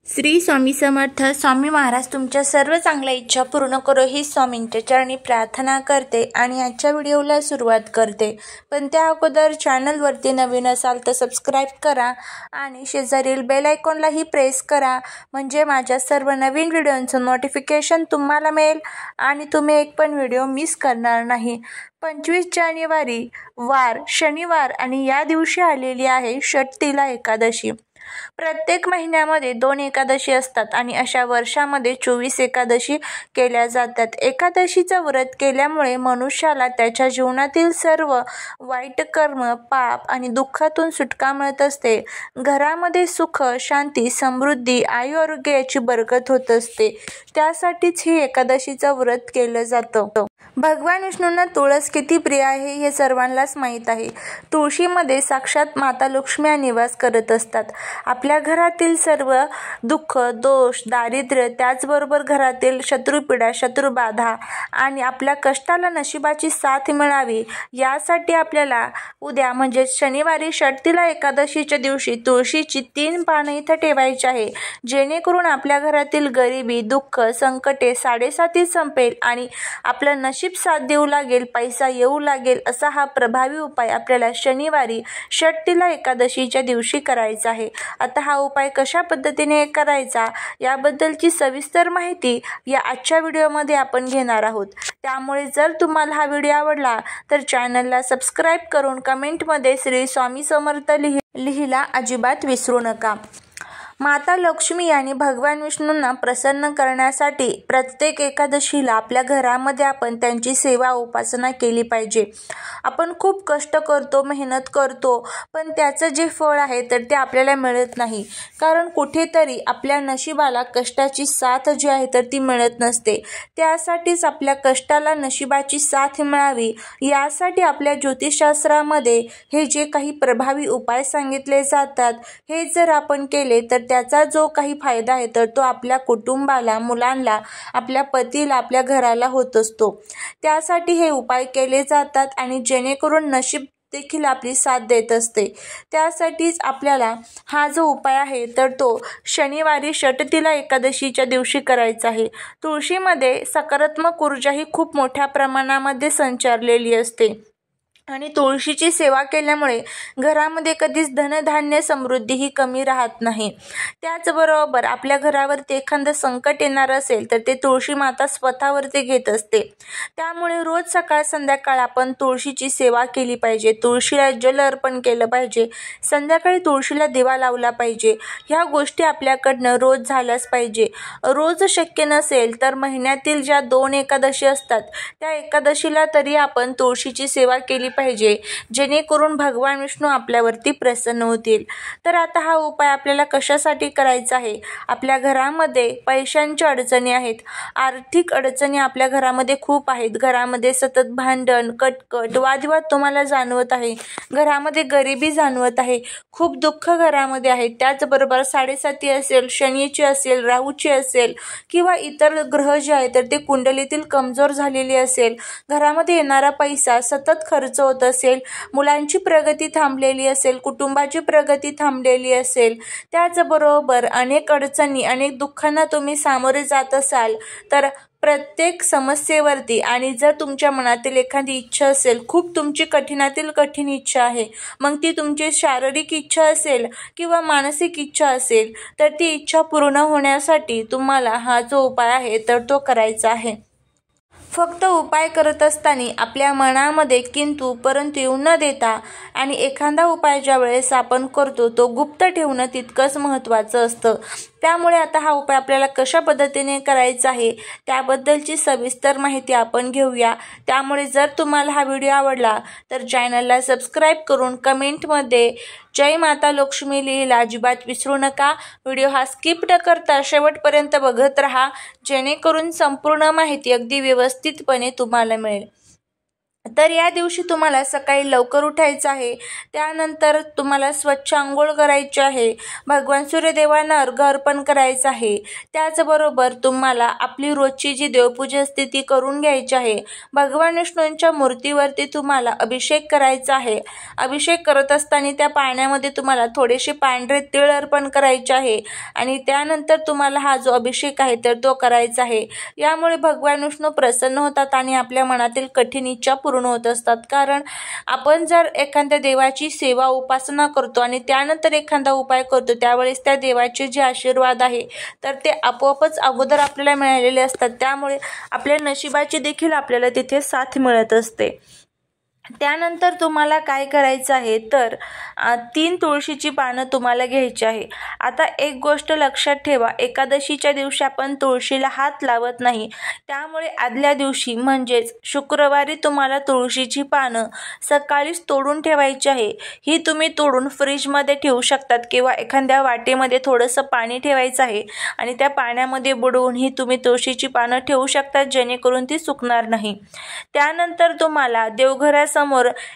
श्री स्वामी समर्थ. स्वामी महाराज तुमच्या सर्व चांगल्या इच्छा पूर्ण करो ही स्वामींच्या चरणी प्रार्थना करते आणि आजच्या व्हिडिओला सुरुवात करते. पण त्या अगोदर चॅनलवरती नवीन असाल तर सबस्क्राईब करा आणि शेजारील बेल आयकॉनलाही प्रेस करा, म्हणजे माझ्या सर्व नवीन व्हिडिओंचं नोटिफिकेशन तुम्हाला मिळेल आणि तुम्ही एक पण व्हिडिओ मिस करणार नाही. 25 जानेवारी वार शनिवार आणि या दिवशी आलेली आहे षटतिला एकादशी. प्रत्येक महिन्यामध्ये 2 एकादशी असतात आणि अशा वर्षामध्ये 24 एकादशी केल्या जातात. एकादशीचं व्रत केल्यामुळे मनुष्याला त्याच्या जीवनातील सर्व वाईट कर्म, पाप आणि दुःखातून सुटका मिळत असते. घरामध्ये सुख, शांती, समृद्धी, आयु आरोग्य याची बरकत होत असते. त्यासाठीच ही एकादशीचं व्रत केलं जातं. भगवान विष्णूंना तुळस किती प्रिय आहे हे सर्वांनाच माहीत आहे. तुळशीमध्ये साक्षात माता लक्ष्मी निवास करत असतात. आपल्या घरातील सर्व दुःख, दोष, दारिद्र्य, त्याचबरोबर घरातील शत्रुपीडा, शत्रुबाधा आणि आपल्या कष्टाला नशिबाची साथ मिळावी यासाठी आपल्याला उद्या म्हणजे शनिवारी षटतिला एकादशीच्या दिवशी तुळशीची 3 पानं इथं ठेवायची आहे, जेणेकरून आपल्या घरातील गरिबी, दुःख, संकटे, साडेसाती संपेल आणि आपलं नशीब साथ देऊ लागेल, पैसा येऊ लागेल. असा हा प्रभावी उपाय आपल्याला शनिवारी षटतिला एकादशीच्या दिवशी करायचा आहे. आता हा उपाय कशा पद्धतीने करायचा याबद्दलची सविस्तर माहिती या आजच्या व्हिडिओमध्ये आपण घेणार आहोत. त्यामुळे जर तुम्हाला हा व्हिडिओ आवडला तर चॅनलला सबस्क्राईब करून कमेंटमध्ये श्री स्वामी समर्थ लिहिला अजिबात विसरू नका. माता लक्ष्मी आणि भगवान विष्णूंना प्रसन्न करण्यासाठी प्रत्येक एकादशीला आपल्या घरामध्ये आपण त्यांची सेवा उपासना केली पाहिजे. आपण खूप कष्ट करतो, मेहनत करतो, पण त्याचं जे फळ आहे तर ते आपल्याला मिळत नाही. कारण कुठेतरी आपल्या नशिबाला कष्टाची साथ जी आहे तर ती मिळत नसते. त्यासाठीच आपल्या कष्टाला नशिबाची साथ मिळावी यासाठी आपल्या ज्योतिषशास्त्रामध्ये हे जे काही प्रभावी उपाय सांगितले जातात, हे जर आपण केले तर त्याचा जो काही फायदा आहे तर तो आपल्या कुटुंबाला, मुलांना, आपल्या पतीला, आपल्या घराला होत असतो. त्यासाठी हे उपाय केले जातात आणि जेणेकरून नशीब देखील आपली साथ देत असते. त्यासाठीच आपल्याला हा जो उपाय आहे तर तो शनिवारी षटतिला एकादशीच्या दिवशी करायचा आहे. तुळशीमध्ये सकारात्मक ऊर्जा ही खूप मोठ्या प्रमाणामध्ये संचारलेली असते आणि तुळशीची सेवा केल्यामुळे घरामध्ये कधीच धनधान्य समृद्धी ही कमी राहत नाही. त्याचबरोबर आपल्या घरावरती एखादं संकट येणार असेल तर ते तुळशी माता स्वतःवरती घेत असते. त्यामुळे रोज सकाळ संध्याकाळ आपण तुळशीची सेवा केली पाहिजे. तुळशीला जल अर्पण केलं पाहिजे. संध्याकाळी तुळशीला दिवा लावला पाहिजे. ह्या गोष्टी आपल्याकडनं रोज झाल्याच पाहिजे. रोज शक्य नसेल तर महिन्यातील ज्या 2 एकादशी असतात त्या एकादशीला तरी आपण तुळशीची सेवा केली पाहिजे, जेणेकरून भगवान विष्णू आपल्यावरती प्रसन्न होतील. तर आता हा उपाय आपल्याला कशासाठी करायचा आहे? आपल्या घरामध्ये पैशांच्या अडचणी आहेत, आर्थिक अडचणी आपल्या घरामध्ये खूप आहेत. घरामध्ये सतत भांडण, कटकट, वादविवाद तुम्हाला जाणवत आहे. घरामध्ये गरिबी जाणवत आहे. खूप दुःख घरामध्ये आहे. त्याचबरोबर साडेसाती असेल, शनीची असेल, राहूची असेल किंवा इतर ग्रह जे आहेत तर ते कुंडलीतील कमजोर झालेली असेल. घरामध्ये येणारा पैसा सतत खर्च होत असेल, मुलांची प्रगती थांबलेली असेल, कुटुंबाची प्रगती थांबलेली असेल, त्याचबरोबर अनेक अडचणी, अनेक दुःखांना तुम्ही सामोरे जात असाल तर प्रत्येक समस्येवरती आणि जर तुमच्या मनातील एखादी इच्छा असेल, खूप तुमची कठीणातील कठीण इच्छा आहे, मग ती तुमची शारीरिक इच्छा असेल किंवा मानसिक इच्छा असेल, तर ती इच्छा पूर्ण होण्यासाठी तुम्हाला हा जो उपाय आहे तर तो करायचा आहे. फक्त उपाय करत असताना आपल्या मनामध्ये किंतु परंतु येऊ न देता आणि एखादा उपाय ज्या वेळेस आपण करतो तो गुप्त ठेवणं तितकंच महत्त्वाचं असतं. त्यामुळे आता हा उपाय आपल्याला कशा पद्धतीने करायचा आहे त्याबद्दलची सविस्तर माहिती आपण घेऊया. त्यामुळे जर तुम्हाला हा व्हिडिओ आवडला तर चॅनलला सबस्क्राईब करून कमेंटमध्ये जय माता लक्ष्मी लिहिला अजिबात विसरू नका. व्हिडिओ हा स्किप न करता शेवटपर्यंत बघत राहा, जेणेकरून संपूर्ण माहिती अगदी व्यवस्थितपणे तुम्हाला मिळेल. तर या दिवशी तुम्हाला सकाळी लवकर उठायचं आहे. त्यानंतर तुम्हाला स्वच्छ अंघोळ करायची आहे. भगवान सूर्यदेवांना अर्घ्य अर्पण करायचं आहे. त्याचबरोबर तुम्हाला आपली रोजची जी देवपूजा असते ती करून घ्यायची आहे. भगवान विष्णूंच्या मूर्तीवरती तुम्हाला अभिषेक करायचा आहे. अभिषेक करत असताना त्या पाण्यामध्ये तुम्हाला थोडेसे पांढरे तीळ अर्पण करायचे आहे आणि त्यानंतर तुम्हाला हा जो अभिषेक आहे तर तो करायचा आहे. यामुळे भगवान विष्णू प्रसन्न होतात आणि आपल्या मनातील कठीण इच्छा पूर्ण होत असतात. कारण आपण जर एखाद्या देवाची सेवा उपासना करतो आणि त्यानंतर एखादा उपाय करतो त्यावेळेस त्या देवाचे जे आशीर्वाद आहे तर ते आपोआपच अगोदर आपल्याला मिळालेले असतात. त्यामुळे आपल्या नशिबाची देखील आपल्याला तिथे साथ मिळत असते. त्यानंतर तुम्हाला काय करायचं आहे तर 3 तुळशीची पानं तुम्हाला घ्यायची आहे. आता एक गोष्ट लक्षात ठेवा, एकादशीच्या दिवशी आपण तुळशीला हात लावत नाही. त्यामुळे आदल्या दिवशी म्हणजेच शुक्रवारी तुम्हाला तुळशीची पानं सकाळीच तोडून ठेवायची आहे. ही तुम्ही तोडून फ्रीजमध्ये ठेवू शकतात किंवा एखाद्या वाटेमध्ये थोडंसं पाणी ठेवायचं आहे आणि त्या पाण्यामध्ये बुडवून ही तुम्ही तुळशीची पानं ठेवू शकतात, जेणेकरून ती सुकणार नाही. त्यानंतर तुम्हाला देवघरासमोर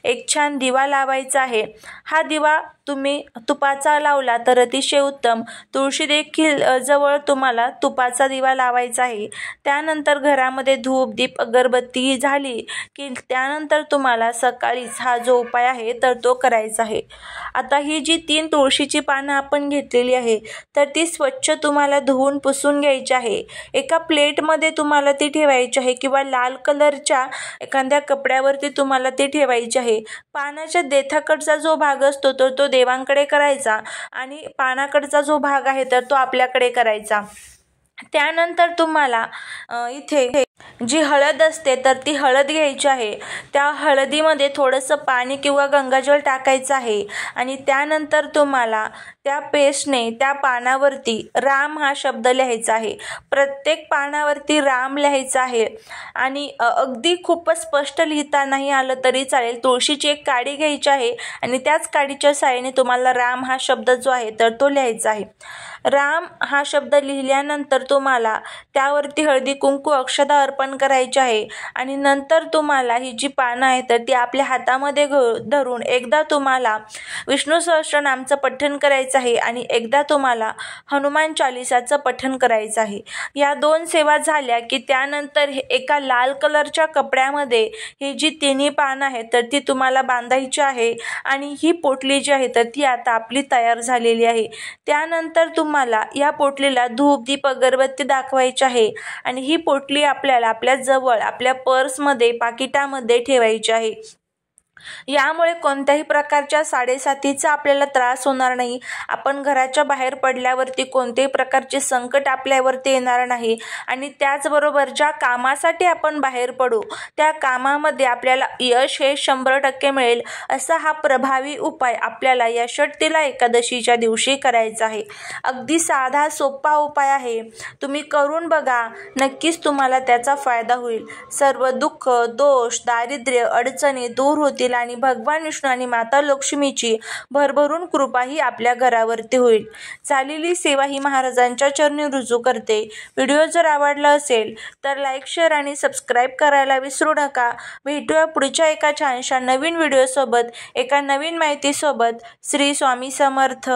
एक छान दिवा लावायचा आहे. हा दिवा तुम्ही तुपाचा लावला तर अतिशय उत्तम. तुळशी देखील जवळ तुम्हाला तुपाचा दिवा लावायचा आहे. त्यानंतर घरामध्ये धूप दीप अगरबत्ती झाली की त्यानंतर तुम्हाला सकाळीच हा जो उपाय आहे तर तो करायचा आहे. आता ही जी 3 तुळशीची पानं आपण घेतलेली आहे तर ती स्वच्छ तुम्हाला धुवून पुसून घ्यायची आहे. एका प्लेटमध्ये तुम्हाला ती ठेवायची आहे किंवा लाल कलरच्या एखाद्या कपड्यावरती तुम्हाला ती ठेवायची आहे. पानाच्या देठाकडचा जो भाग असतो तर तो देवांकडे करायचा आणि पानाकडचा जो भाग आहे तर तो आपल्याकडे करायचा. त्यानंतर तुम्हाला इथे जी हळद असते तर ती हळद घ्यायची आहे. त्या हळदीमध्ये थोडंसं पाणी किंवा गंगाजल टाकायचं आहे आणि त्यानंतर तुम्हाला त्या पेस्टने त्या पानावरती राम हा शब्द लिहायचा आहे. प्रत्येक पानावरती राम लिहायचा आहे आणि अगदी खूपच स्पष्ट लिहिता नाही आलं तरी चालेल. तुळशीची एक काडी घ्यायची आहे आणि त्याच काडीच्या साहाय्याने तुम्हाला राम हा शब्द जो आहे तर तो लिहायचा आहे. राम हा शब्द लिहिल्यानंतर तुम्हाला त्यावरती हळदी कुंकू अक्षता अर्पण करायचे आहे आणि नंतर तुम्हाला ही जी पानं आहेत तर ती आपल्या हातामध्ये धरून एकदा तुम्हाला विष्णू सहस्त्रनामचं पठण करायचं आहे आणि एकदा तुम्हाला हनुमान चालिसाचं पठण करायचं आहे. या 2 सेवा झाल्या की त्यानंतर एका लाल कलरच्या कपड्यामध्ये ही जी 3 पानं आहेत तर ती तुम्हाला बांधायची आहे आणि ही पोटली जी आहे तर ती आता आपली तयार झालेली आहे. त्यानंतर तुम्हाला या पोटलीला धूप दीप अगरबत्ती दाखवायची आहे आणि ही पोटली आपल्याला आपल्या जवळ आपल्या पर्समध्ये पाकिटामध्ये ठेवायची आहे. यामुळे कोणत्याही प्रकारच्या साडेसातीचा आपल्याला त्रास होणार नाही. आपण घराच्या बाहेर पडल्यावरती कोणत्याही प्रकारचे संकट आपल्यावरती येणार नाही आणि त्याचबरोबर ज्या कामासाठी आपण बाहेर पडू त्या कामामध्ये आपल्याला यश हे 100% मिळेल. असा हा प्रभावी उपाय आपल्याला या षटतिला एकादशीच्या दिवशी करायचा आहे. अगदी साधा सोपा उपाय आहे. तुम्ही करून बघा, नक्कीच तुम्हाला त्याचा फायदा होईल. सर्व दुःख दोष दारिद्र्य अडचणी दूर होतील आणि भगवान विष्णू आणि माता लक्ष्मीची भरभरून कृपाही आपल्या घरावरती होईल. झालेली सेवा ही महाराजांच्या चरणी रुजू करते. व्हिडिओ जर आवडला असेल तर लाईक शेअर आणि सबस्क्राईब करायला विसरू नका. भेटूया पुढच्या एका छानशा नवीन व्हिडिओसोबत, एका नवीन माहितीसोबत. श्री स्वामी समर्थ.